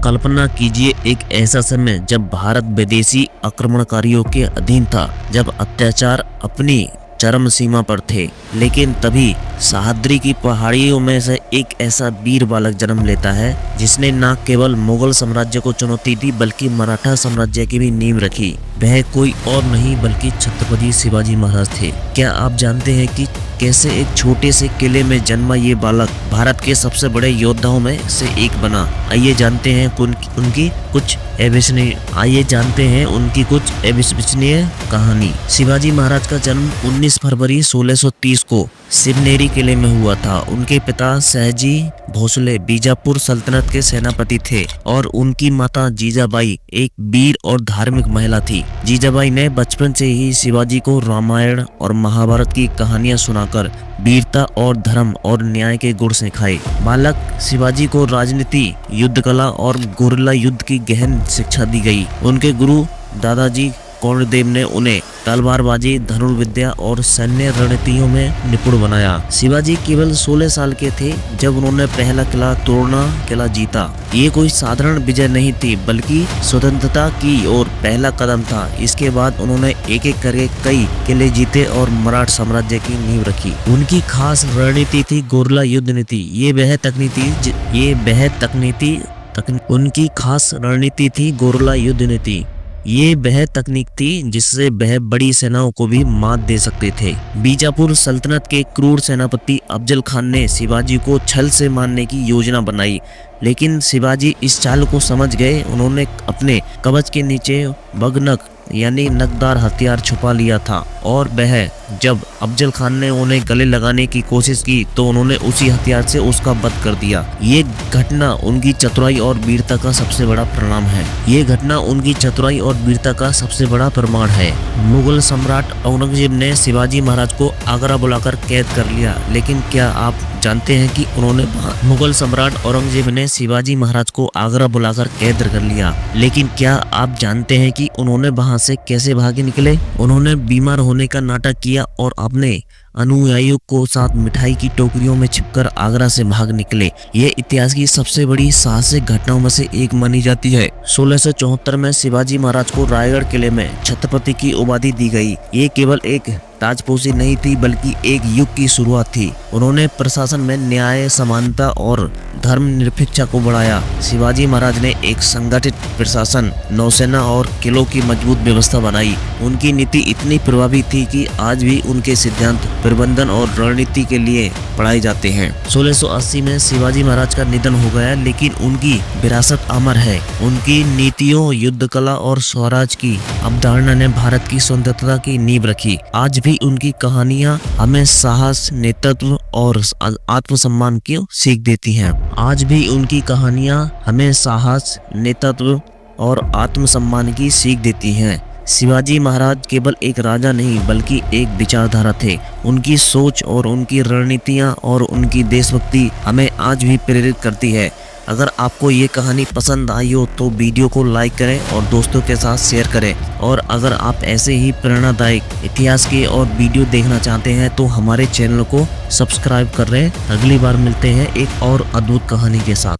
कल्पना कीजिए एक ऐसा समय जब भारत विदेशी आक्रमणकारियों के अधीन था, जब अत्याचार अपनी चरम सीमा पर थे। लेकिन तभी सह्याद्री की पहाड़ियों में से एक ऐसा वीर बालक जन्म लेता है जिसने न केवल मुगल साम्राज्य को चुनौती दी बल्कि मराठा साम्राज्य की भी नींव रखी। वह कोई और नहीं बल्कि छत्रपति शिवाजी महाराज थे। क्या आप जानते हैं कि कैसे एक छोटे से किले में जन्मा ये बालक भारत के सबसे बड़े योद्धाओं में से एक बना? आइए जानते हैं उनकी कुछ अविश्वसनीय कहानी। शिवाजी महाराज का जन्म 19 फरवरी 1630 को शिवनेरी किले में हुआ था। उनके पिता सयाजी भोसले बीजापुर सल्तनत के सेनापति थे और उनकी माता जीजाबाई एक वीर और धार्मिक महिला थी। जीजाबाई ने बचपन से ही शिवाजी को रामायण और महाभारत की कहानियां सुनाकर वीरता और धर्म और न्याय के गुण सिखाए। बालक शिवाजी को राजनीति, युद्ध कला और गुरिल्ला युद्ध की गहन शिक्षा दी गई। उनके गुरु दादाजी कौंडदेव ने उन्हें तलवारबाजी, धनुर्विद्या और सैन्य रणनीतियों में निपुण बनाया। शिवाजी केवल 16 साल के थे जब उन्होंने पहला किला तोड़ना किला जीता। ये कोई साधारण विजय नहीं थी बल्कि स्वतंत्रता की ओर पहला कदम था। इसके बाद उन्होंने एक एक करके कई किले जीते और मराठा साम्राज्य की नींव रखी। उनकी खास रणनीति थी गुरिल्ला युद्ध नीति। उनकी खास रणनीति थी गुरिल्ला युद्ध नीति। ये वह तकनीक थी जिससे वह बड़ी सेनाओं को भी मात दे सकते थे। बीजापुर सल्तनत के क्रूर सेनापति अफजल खान ने शिवाजी को छल से मारने की योजना बनाई, लेकिन शिवाजी इस चाल को समझ गए। उन्होंने अपने कवच के नीचे बगनक यानी नकदार हथियार छुपा लिया था और वह जब अफजल खान ने उन्हें गले लगाने की कोशिश की तो उन्होंने उसी हथियार से उसका वध कर दिया। ये घटना उनकी चतुराई और वीरता का सबसे बड़ा प्रमाण है। मुगल सम्राट औरंगजेब ने शिवाजी महाराज को आगरा बुलाकर कैद कर लिया, लेकिन क्या आप जानते हैं कि मुगल सम्राट औरंगजेब ने शिवाजी महाराज को आगरा बुलाकर कैद कर लिया, लेकिन क्या आप जानते हैं कि उन्होंने वहां से कैसे भागे निकले? उन्होंने बीमार होने का नाटक किया और अपने अनुयायियों को साथ मिठाई की टोकरियों में छिपकर आगरा से भाग निकले। ये इतिहास की सबसे बड़ी साहसिक घटनाओं में से एक मानी जाती है। 1674 में शिवाजी महाराज को रायगढ़ किले में छत्रपति की उपाधि दी गई। ये केवल एक ताजपोशी नहीं थी बल्कि एक युग की शुरुआत थी। उन्होंने प्रशासन में न्याय, समानता और धर्मनिरपेक्षता को बढ़ाया। शिवाजी महाराज ने एक संगठित प्रशासन, नौसेना और किलों की मजबूत व्यवस्था बनाई। उनकी नीति इतनी प्रभावी थी कि आज भी उनके सिद्धांत प्रबंधन और रणनीति के लिए पढ़ाए जाते हैं। 1680 में शिवाजी महाराज का निधन हो गया, लेकिन उनकी विरासत अमर है। उनकी नीतियों, युद्ध कला और स्वराज की अवधारणा ने भारत की स्वतंत्रता की नींव रखी। आज भी उनकी कहानियां हमें साहस, नेतृत्व और आत्मसम्मान की सीख देती हैं। शिवाजी महाराज केवल एक राजा नहीं बल्कि एक विचारधारा थे। उनकी सोच और उनकी रणनीतियां और उनकी देशभक्ति हमें आज भी प्रेरित करती है। अगर आपको ये कहानी पसंद आई हो तो वीडियो को लाइक करें और दोस्तों के साथ शेयर करें। और अगर आप ऐसे ही प्रेरणादायक इतिहास के और वीडियो देखना चाहते हैं तो हमारे चैनल को सब्सक्राइब कर लें। अगली बार मिलते हैं एक और अद्भुत कहानी के साथ।